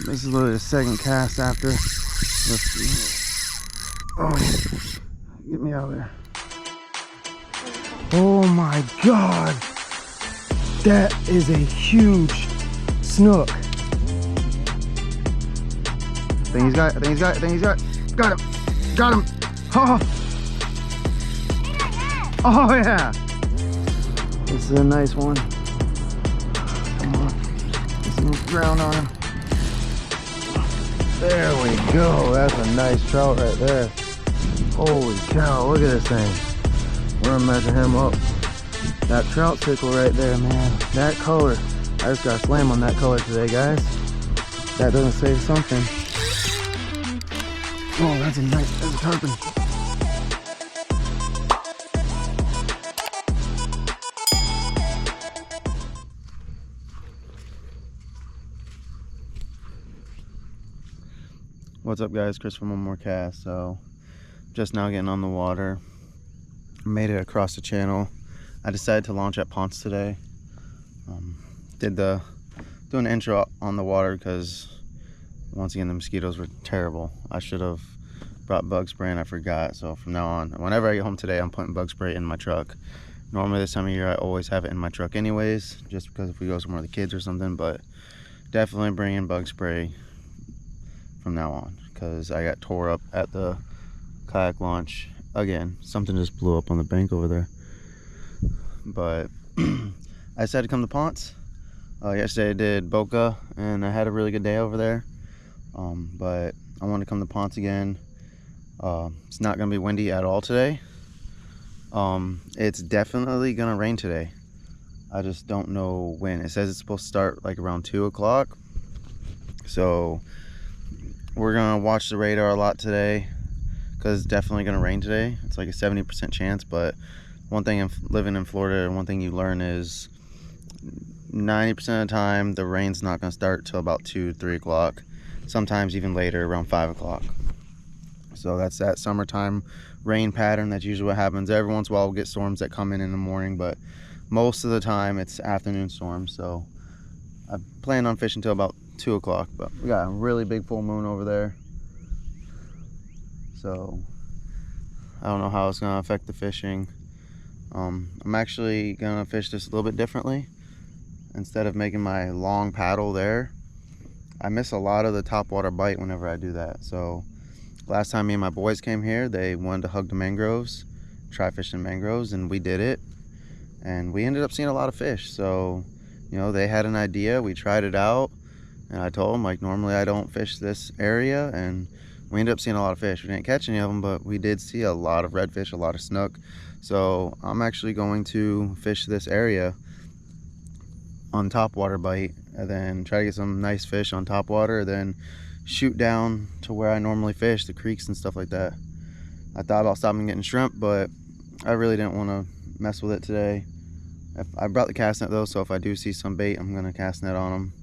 This is literally the second cast after. Oh, get me out of there. Oh my God. That is a huge snook. I think he's got it, I think he's got it, I think he's got it. Got him, got him. Oh, oh yeah. This is a nice one. Come on, get some ground on him. There we go, that's a nice trout right there. Holy cow, look at this thing. We're gonna measure him up. That Troutcicle right there, man. That color. I just got a slam on that color today, guys. That doesn't say something. Oh, that's a nice, that's a tarpon. What's up, guys? Chris from One More Cast. So, just now getting on the water. Made it across the channel. I decided to launch at Ponce today. Doing an intro on the water because once again the mosquitoes were terrible. I should have brought bug spray and I forgot. So from now on, whenever I get home today, I'm putting bug spray in my truck. Normally this time of year I always have it in my truck anyways, just because if we go somewhere with the kids or something. But definitely bring in bug spray from now on because I got tore up at the kayak launch again. Something just blew up on the bank over there. But I decided to come to Ponce. Yesterday I did Boca and I had a really good day over there. But I want to come to Ponce again. It's not going to be windy at all today. It's definitely going to rain today. I just don't know when. It says it's supposed to start like around 2 o'clock. So we're going to watch the radar a lot today because it's definitely going to rain today. It's like a 70% chance, but one thing living in Florida and one thing you learn is 90% of the time the rain's not going to start till about 2-3 o'clock, sometimes even later around 5 o'clock. So that's that summertime rain pattern. That's usually what happens. Every once in a while we'll get storms that come in the morning, but most of the time it's afternoon storms. So I plan on fishing till about 2 o'clock, but we got a really big full moon over there, so I don't know how it's going to affect the fishing. I'm actually gonna fish this a little bit differently. Instead of making my long paddle there, I miss a lot of the topwater bite whenever I do that. So last time me and my boys came here, they wanted to hug the mangroves, try fishing mangroves, and we did it, and we ended up seeing a lot of fish. So, you know, they had an idea, we tried it out, and I told them, like, normally I don't fish this area, and we ended up seeing a lot of fish. We didn't catch any of them, but we did see a lot of redfish, a lot of snook. So I'm actually going to fish this area on topwater bite and then try to get some nice fish on topwater, then shoot down to where I normally fish, the creeks and stuff like that. I thought about stopping getting shrimp, but I really didn't want to mess with it today. I brought the cast net though, so if I do see some bait, I'm going to cast net on them.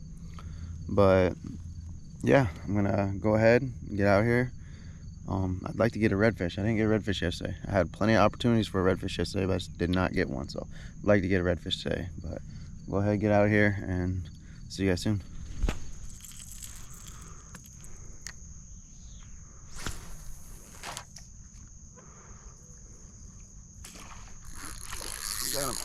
But yeah, I'm going to go ahead and get out here. I'd like to get a redfish. I didn't get a redfish yesterday. I had plenty of opportunities for a redfish yesterday, but I just did not get one. So I'd like to get a redfish today. But go ahead, get out of here, and see you guys soon. Got him.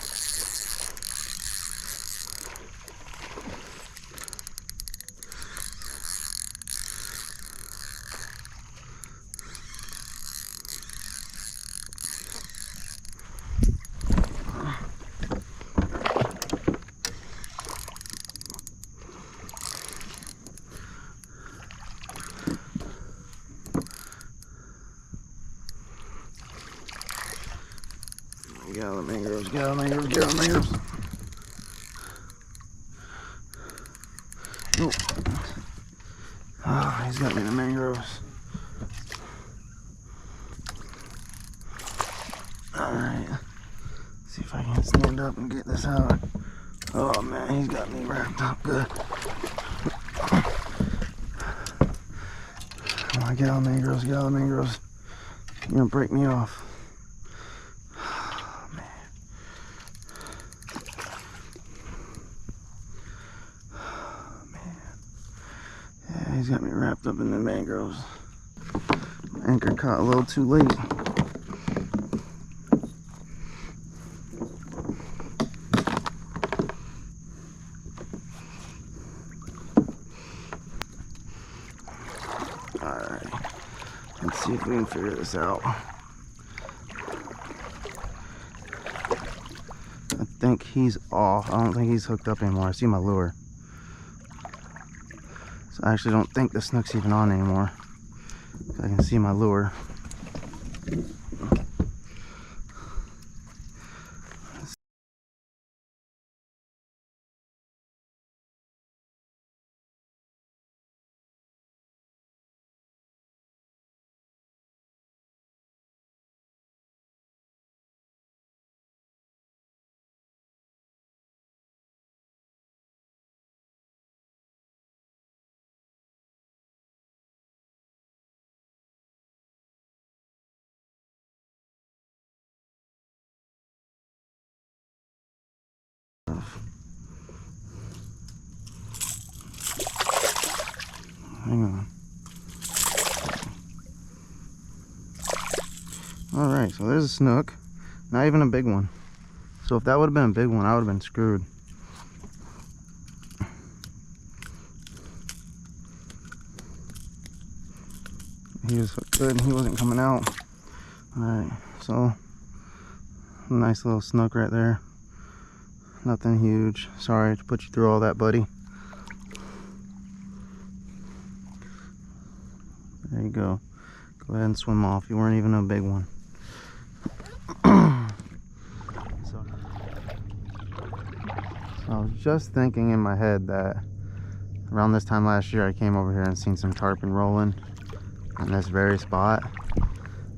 Get out of the mangroves, get out of the mangroves, get out of the mangroves. Oh. Oh, he's got me in the mangroves. Alright. See if I can stand up and get this out. Oh man, he's got me wrapped up good. Come on, get out of the mangroves, get out of the mangroves. You're gonna break me off. He's got me wrapped up in the mangroves. Anchor caught a little too late. Alright, let's see if we can figure this out. I think he's off. I don't think he's hooked up anymore. I see my lure. So I actually don't think the snook's even on anymore. I can see my lure. Hang on. Alright, so there's a snook. Not even a big one. So if that would have been a big one, I would have been screwed. He was good and he wasn't coming out. Alright, so nice little snook right there. Nothing huge. Sorry to put you through all that, buddy. There you go. Go ahead and swim off. You weren't even a big one. So I was just thinking in my head that around this time last year I came over here and seen some tarpon rolling in this very spot.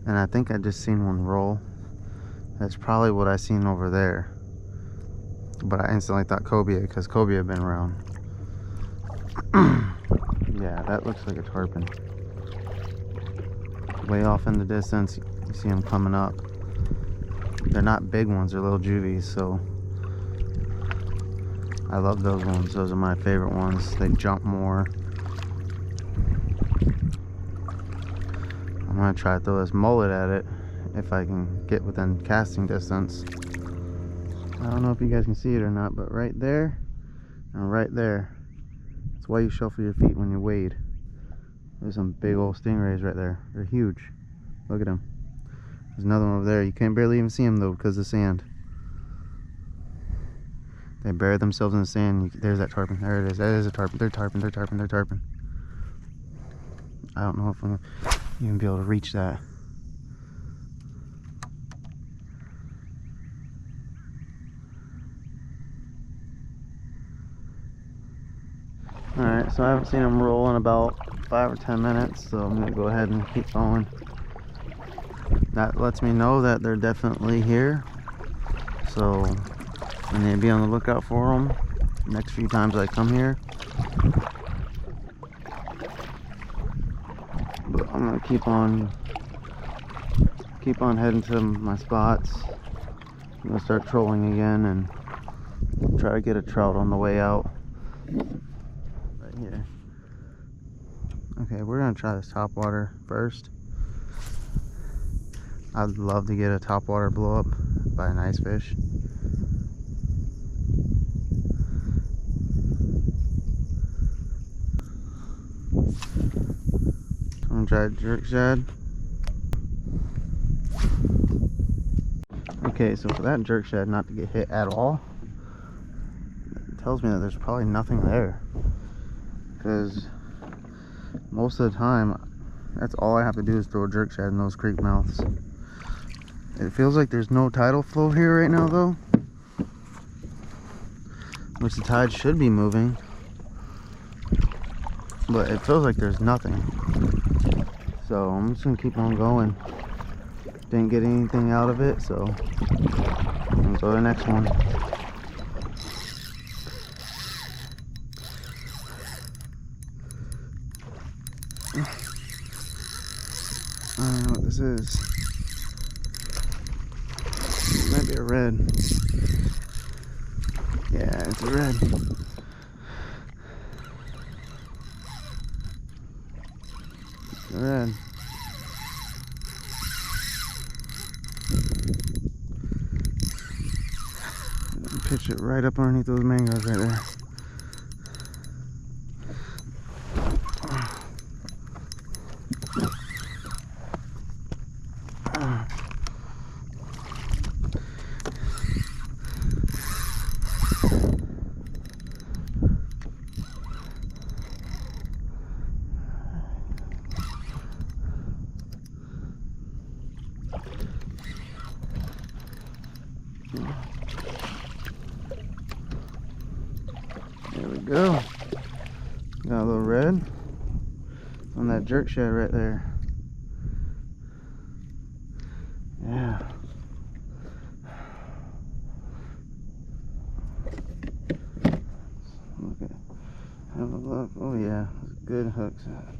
And I think I just seen one roll. That's probably what I seen over there. But I instantly thought cobia because cobia had been around. Yeah, that looks like a tarpon. Way off in the distance, you see them coming up. They're not big ones, they're little juvies, so I love those ones. Those are my favorite ones. They jump more. I'm gonna try to throw this mullet at it if I can get within casting distance. I don't know if you guys can see it or not, but right there and right there, that's why you shuffle your feet when you wade. There's some big old stingrays right there. They're huge. Look at them. There's another one over there. You can't barely even see them though because of the sand. They bury themselves in the sand. There's that tarpon. There it is. That is a tarpon. They're tarpon. They're tarpon. They're tarpon. I don't know if I'm even be able to reach that. Alright, so I haven't seen them roll in about 5 or 10 minutes, so I'm gonna go ahead and keep going. That lets me know that they're definitely here, so I need to be on the lookout for them next few times I come here. But I'm gonna keep on heading to my spots. I'm gonna start trolling again and try to get a trout on the way out. Right here. Okay, we're gonna try this topwater first. I'd love to get a topwater blow up by an ice fish. I'm gonna try JerkShadZ. Okay, so for that JerkShadZ not to get hit at all, it tells me that there's probably nothing there. Because most of the time, that's all I have to do is throw a JerkShadZ in those creek mouths. It feels like there's no tidal flow here right now though, which the tide should be moving, but it feels like there's nothing. So I'm just gonna keep on going. Didn't get anything out of it, so I'm gonna go to the next one. I don't know what this is. It might be a red. Yeah, it's a red. Red. Pitch it right up underneath those mangoes right there. There we go. Got a little red on that JerkShad right there. Yeah. Look at, have a look. Oh yeah, good hook set.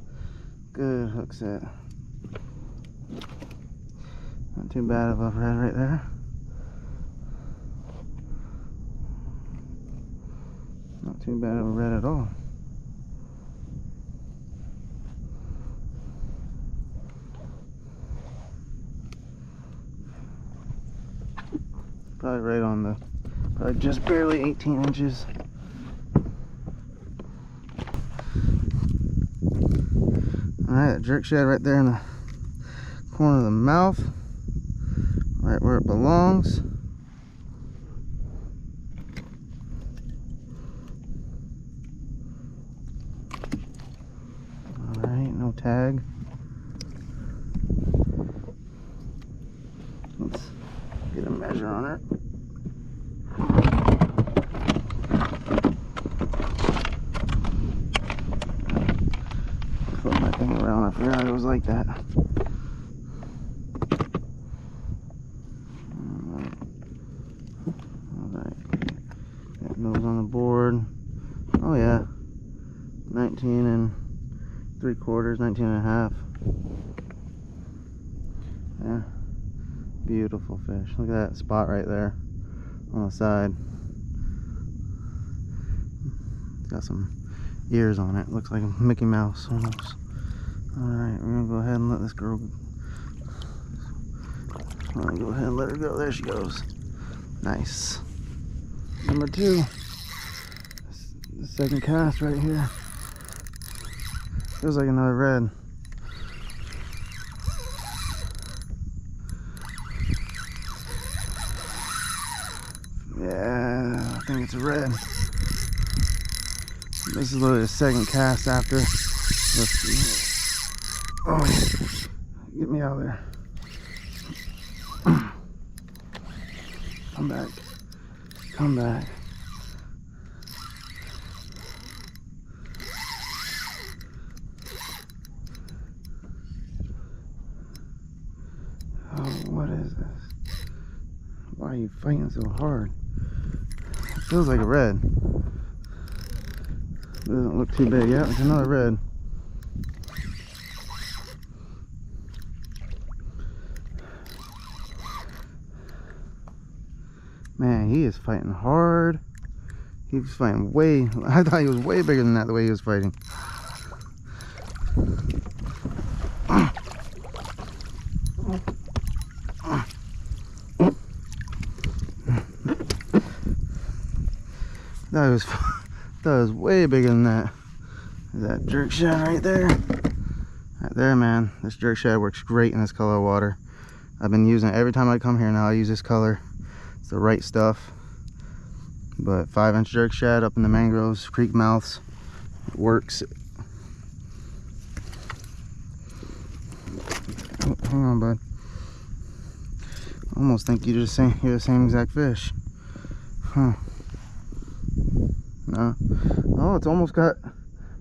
Good hook set. Not too bad of a red right there. Not too bad of a red at all. Probably right on the, probably just barely 18 inches. Alright, JerkShad right there in the corner of the mouth. Right where it belongs. Alright, no tag. Let's get a measure on her. Flip my thing around, I forgot it was like that. Alright, got nose on the board. Oh yeah, 19 3/4, 19 and a half. Yeah, beautiful fish. Look at that spot right there on the side. It's got some ears on it. Looks like a Mickey Mouse almost. Alright, we're gonna go ahead and let this girl. I'm gonna go ahead and let her go. There she goes. Nice. Number 2. The second cast right here. Feels like another red. Yeah, I think it's a red. This is literally the second cast after. Let's see. Oh, get me out of there. Come back. Come back. Oh, what is this? Why are you fighting so hard? It feels like a red. Doesn't look too big. Yeah, it's another red. Man, he is fighting hard. He was fighting way. I thought he was way bigger than that, the way he was fighting. That was way bigger than that. That JerkShad right there. Right there, man. This JerkShad works great in this color of water. I've been using it every time I come here now. I use this color. It's the right stuff. But 5-inch JerkShad up in the mangroves, creek mouths, it works. Oh, hang on, bud. I almost think you're the same exact fish. Huh. No. Oh, it's almost got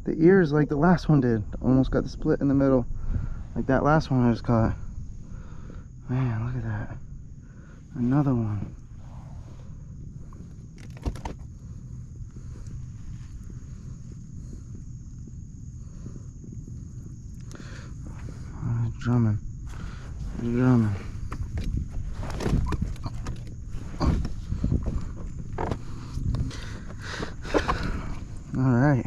the ears like the last one did. Almost got the split in the middle like that last one I just caught. Man, look at that. Another one. Oh, he's drumming. He's drumming. Alright.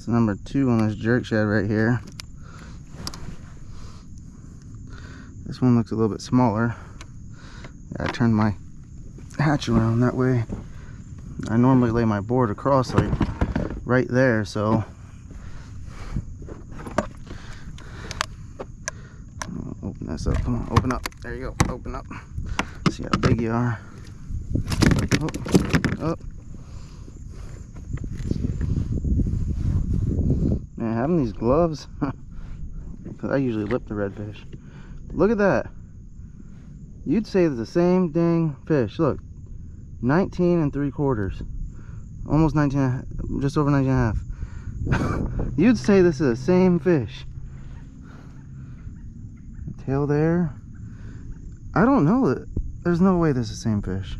So That's number 2 on this JerkShad right here. This one looks a little bit smaller. I turned my hatch around that way. I normally lay my board across like right there, so open this up. Come on, open up. There you go. Open up. See how big you are. Oh. Man, having these gloves, because I usually lip the redfish. Look at that. You'd say it's the same dang fish. Look, 19 3/4, almost 19, just over 19.5. You'd say this is the same fish. Tail there. I don't know it. There's no way this is the same fish.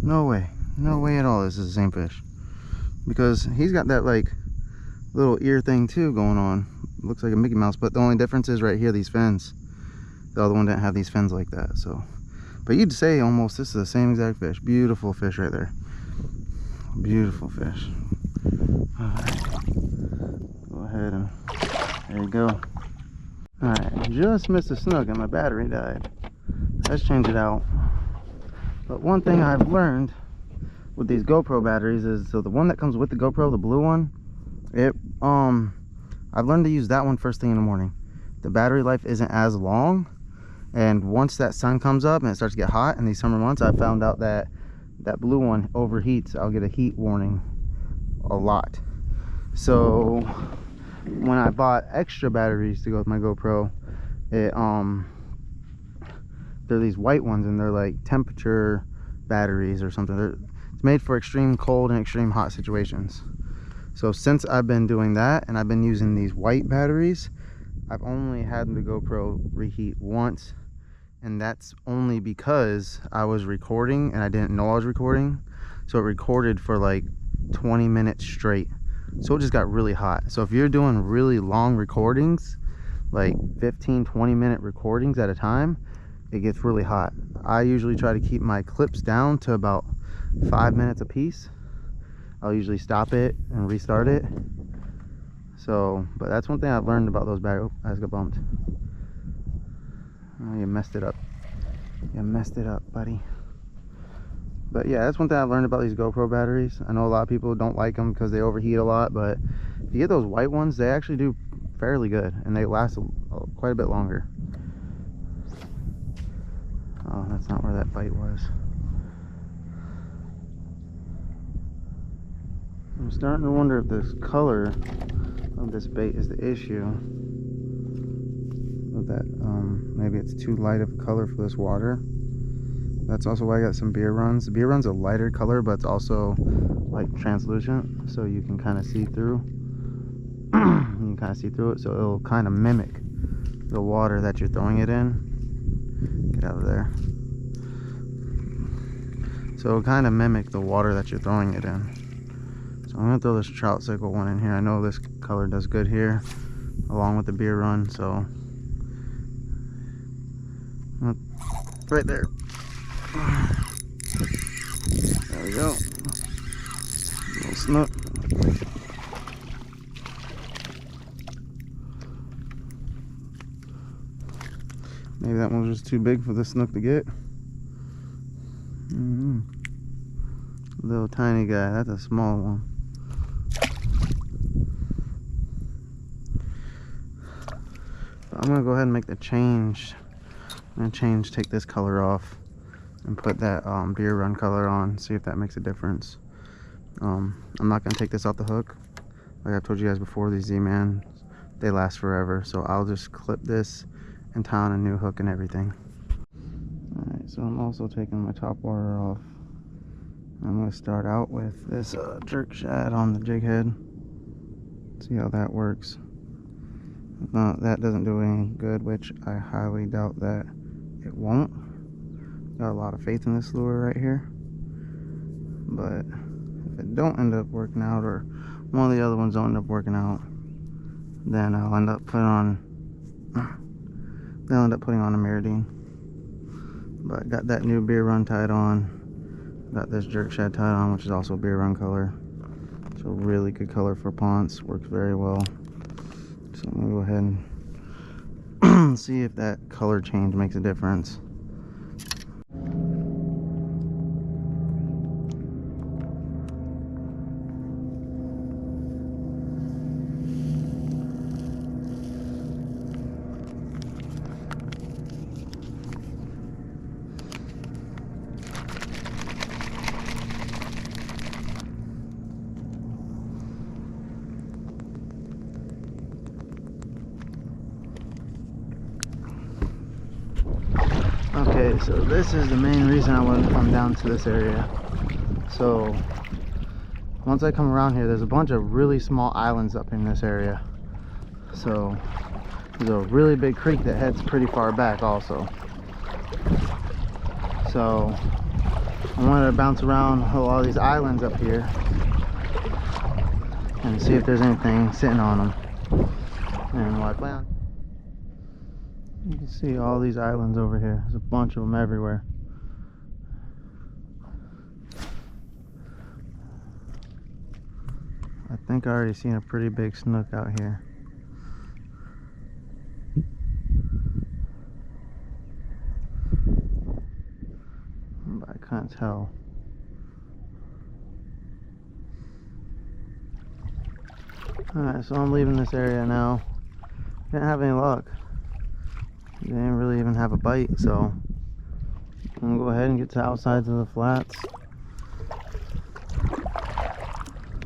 No way. No way at all this is the same fish. Because he's got that like little ear thing too going on. Looks like a Mickey Mouse, but the only difference is right here, these fins. The other one didn't have these fins like that, so. But you'd say almost this is the same exact fish. Beautiful fish right there. Beautiful fish. Alright. Go ahead and there you go. Alright, just missed a snook and my battery died. Let's change it out. But one thing I've learned with these GoPro batteries is, so the one that comes with the GoPro, the blue one, I've learned to use that one first thing in the morning. The battery life isn't as long, and once that sun comes up and it starts to get hot in these summer months, I found out that that blue one overheats. I'll get a heat warning a lot. So when I bought extra batteries to go with my GoPro, they're these white ones, and they're like temperature batteries or something. It's made for extreme cold and extreme hot situations. So since I've been doing that and I've been using these white batteries, I've only had the GoPro reheat once, and that's only because I was recording and I didn't know I was recording. So it recorded for like 20 minutes straight, so it just got really hot. So if you're doing really long recordings, like 15-20 minute recordings at a time, it gets really hot. I usually try to keep my clips down to about 5 minutes a piece. I'll usually stop it and restart it. So, but that's one thing I've learned about those batteries. Oh, I just got bumped. Oh, you messed it up. You messed it up, buddy. But yeah, that's one thing I've learned about these GoPro batteries. I know a lot of people don't like them because they overheat a lot, but if you get those white ones, they actually do fairly good, and they last quite a bit longer. Oh, that's not where that bite was. I'm starting to wonder if this color of this bait is the issue. That maybe it's too light of a color for this water. That's also why I got some BeerRuns. The BeerRun's a lighter color, but it's also like translucent, so you can kind of see through. You can kind of see through it, so it'll kind of mimic the water that you're throwing it in. Get out of there. So it'll kind of mimic the water that you're throwing it in. So I'm gonna throw this Troutcicle one in here. I know this color does good here, along with the BeerRun. So right there. There we go. Little snook. Maybe that one was just too big for this snook to get. Little tiny guy. That's a small one. I'm gonna go ahead and make the change. I'm gonna take this color off and put that BeerRun color on, see if that makes a difference. I'm not gonna take this off the hook. Like I've told you guys before, these Zman, they last forever, so I'll just clip this and tie on a new hook and everything. Alright, so I'm also taking my top water off. I'm gonna start out with this JerkShad on the jig head. See how that works. That doesn't do any good, which I highly doubt that it won't. Got a lot of faith in this lure right here, but if it don't end up working out, or one of the other ones don't end up working out, then I'll end up putting on a Meridine. But got that new BeerRun tied on, got this JerkShad tied on, which is also BeerRun color. It's a really good color for ponce, works very well. So I'm gonna go ahead and see if that color change makes a difference. Okay, so this is the main reason I wanted to come down to this area. So once I come around here, there's a bunch of really small islands up in this area. So there's a really big creek that heads pretty far back also. So I wanted to bounce around all these islands up here and see if there's anything sitting on them. And what I found, you can see all these islands over here. There's a bunch of them everywhere. I think I already seen a pretty big snook out here. But I can't tell. Alright, so I'm leaving this area now. Didn't have any luck. Didn't really even have a bite, so I'm gonna go ahead and get to the outsides of the flats.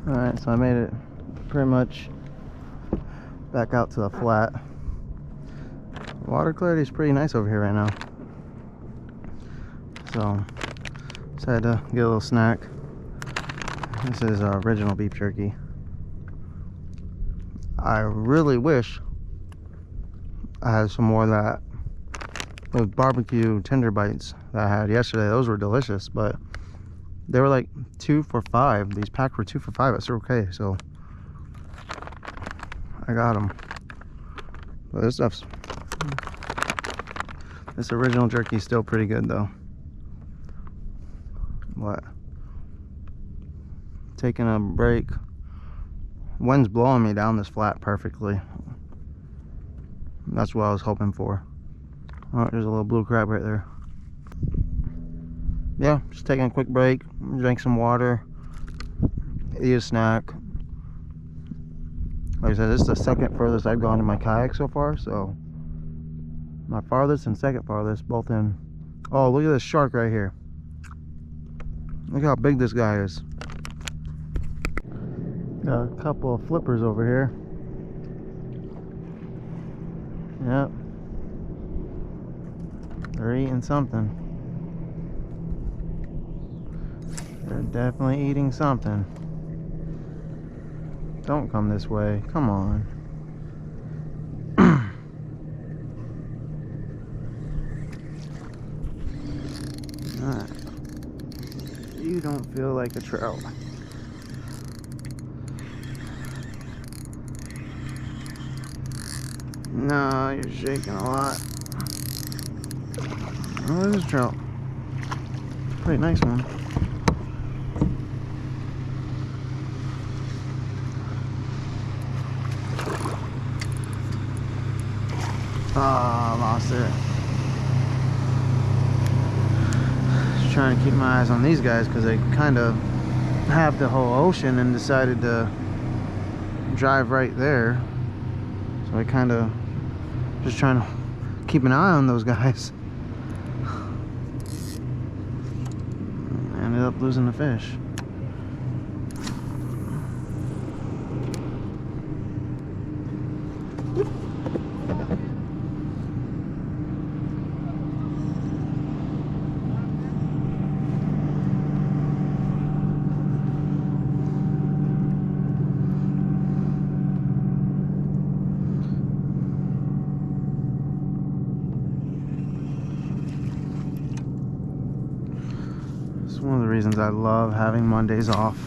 Alright, so I made it pretty much back out to the flat. Water clarity is pretty nice over here right now. So, decided to get a little snack. This is original beef jerky. I really wish I had some more of those barbecue tender bites that I had yesterday. Those were delicious, but they were like 2 for $5. These packs were 2 for $5 at Circle K, so I got them. But this original jerky is still pretty good though. What? Taking a break. Wind's blowing me down this flat perfectly. That's what I was hoping for. Oh, there's a little blue crab right there. Yeah, just taking a quick break, drink some water, eat a snack. Like I said, this is the second furthest I've gone in my kayak so far, so my farthest and second farthest both in. Oh, look at this shark right here. Look how big this guy is. Got a couple of flippers over here. Yep. They're eating something. They're definitely eating something. Don't come this way. Come on. Alright. You don't feel like a trout. No, you're shaking a lot. Oh, there's a trout. Pretty nice one. Ah, I lost it. Just trying to keep my eyes on these guys because they kind of have the whole ocean and decided to drive right there. So I kind of just trying to keep an eye on those guys. Ended up losing the fish. One of the reasons I love having Mondays off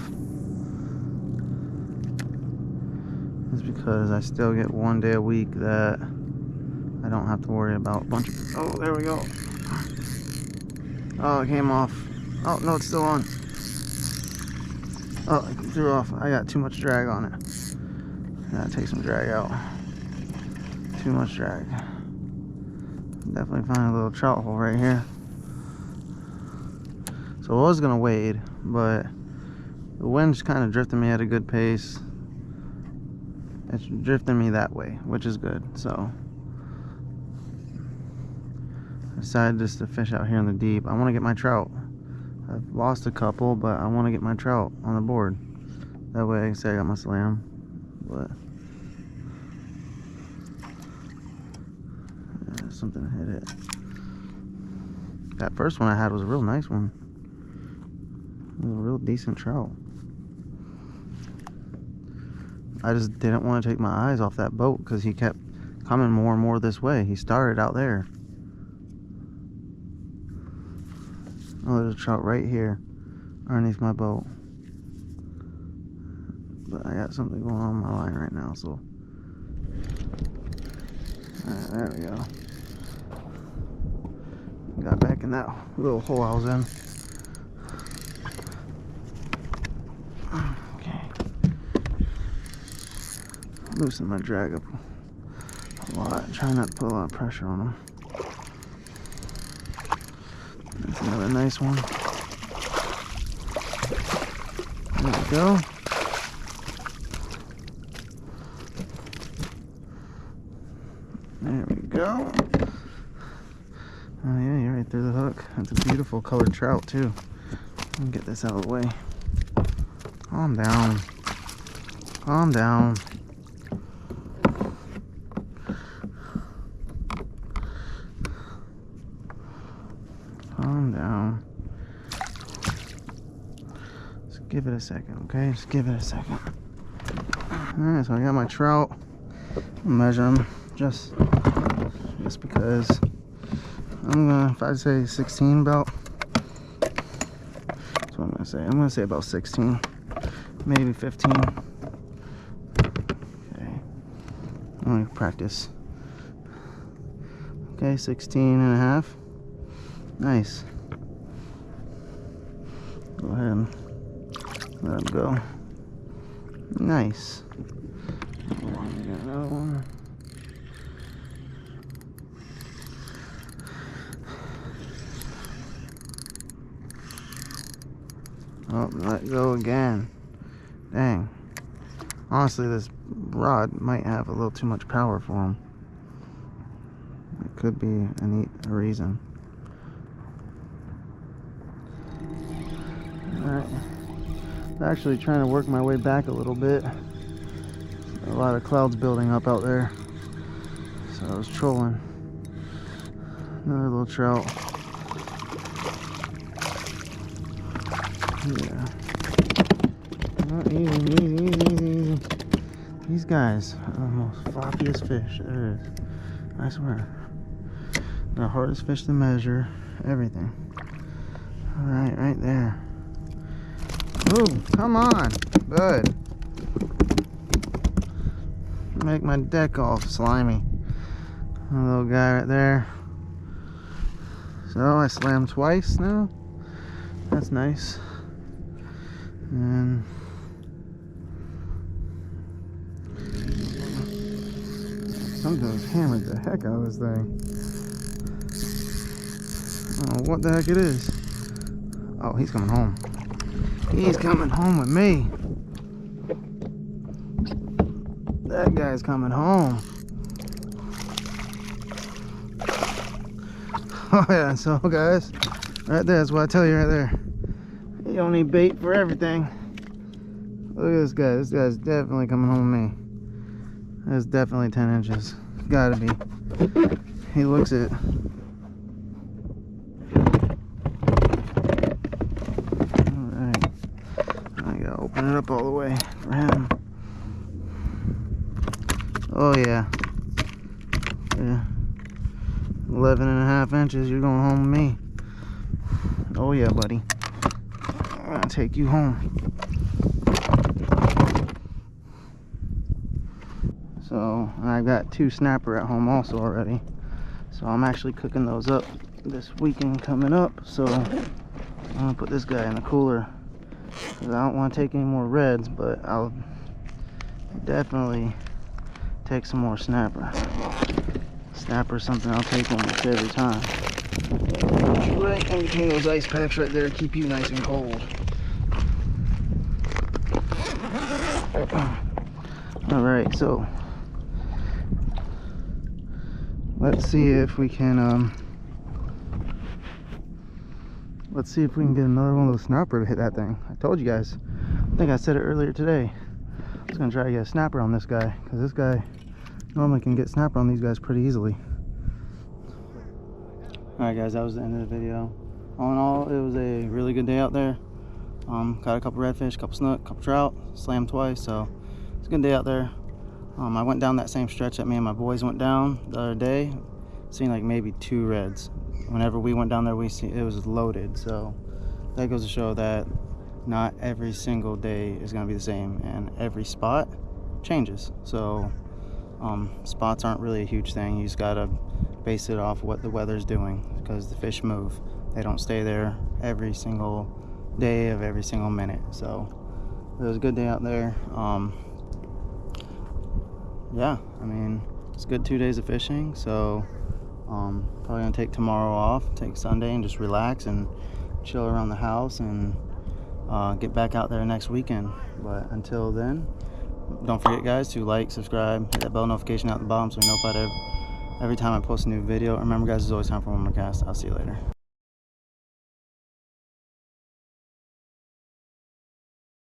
is because I still get one day a week that I don't have to worry about a bunch of... Oh, there we go. Oh, it came off. Oh, no, it's still on. Oh, it threw off. I got too much drag on it. Gotta take some drag out. Too much drag. Definitely find a little trout hole right here. So I was gonna wade, but the wind's kind of drifting me at a good pace. It's drifting me that way, which is good. So I decided just to fish out here in the deep. I want to get my trout. I've lost a couple, but I want to get my trout on the board. That way I can say I got my slam. But yeah, something hit it. That first one I had was a real nice one. It was a real decent trout. I just didn't want to take my eyes off that boat because he kept coming more and more this way. He started out there. Oh, there's a trout right here underneath my boat. But I got something going on my line right now, so. Alright, there we go. Got back in that little hole I was in. Okay. Loosen my drag up a lot. Try not to put a lot of pressure on them. That's another nice one. There we go. There we go. Oh yeah, you're right through the hook. That's a beautiful colored trout too. Let me get this out of the way. Calm down. Calm down. Calm down. Just give it a second, okay? Just give it a second. Alright, so I got my trout. I'll measure them just because I'm gonna, if I say 16 about, that's what I'm gonna say. I'm gonna say about 16, maybe 15. Okay, I'm gonna practice. Okay, 16 and a half. Nice. Go ahead and let him go. Nice. We got another one. Oh, let go again. Dang. Honestly, this rod might have a little too much power for him. It could be a reason. Alright. Actually trying to work my way back a little bit. A lot of clouds building up out there. So I was trolling. Another little trout. Yeah. Oh, easy. These guys are the most floppiest fish there is. I swear. The hardest fish to measure. Everything. Alright, right there. Ooh, come on. Good. Make my deck all slimy. A little guy right there. So I slammed twice now. That's nice. And something's hammered the heck out of this thing. I don't know what the heck it is. Oh, he's coming home. He's coming home with me. That guy's coming home. Oh yeah, so guys, right there, that's what I tell you right there. You don't need bait for everything. Look at this guy. This guy's definitely coming home with me. That's definitely 10 inches. Gotta be. He looks it. Alright. I gotta open it up all the way for him. Oh yeah. Yeah. 11.5 inches. You're going home with me. Oh yeah, buddy. I'm gonna take you home. So I got 2 snapper at home also already. So I'm actually cooking those up this weekend coming up. So I'm gonna put this guy in the cooler 'cause I don't want to take any more reds, but I'll definitely take some more snapper. Snapper is something I'll take almost every time. Right in between those ice packs right there, keep you nice and cold. Alright, so let's see if we can get another one of those snapper to hit that thing. I told you guys, I think I said it earlier today, I was gonna try to get a snapper on this guy, because this guy normally can get snapper on these guys pretty easily. Alright guys, that was the end of the video. All in all, it was a really good day out there. Caught a couple redfish, couple snook, couple trout, slammed twice, so it's a good day out there. I went down that same stretch that me and my boys went down the other day, seen like maybe 2 reds. Whenever we went down there, it was loaded, so that goes to show that not every single day is going to be the same, and every spot changes. So spots aren't really a huge thing. You just got to base it off what the weather's doing, because the fish move. They don't stay there every single day of every single minute. So it was a good day out there. Yeah, I mean, it's a good 2 days of fishing, so probably gonna take tomorrow off, take Sunday and just relax and chill around the house, and get back out there next weekend. But until then, don't forget guys to like, subscribe, hit that bell notification at the bottom so you're notified every time I post a new video. Remember guys, there's always time for one more cast. I'll see you later.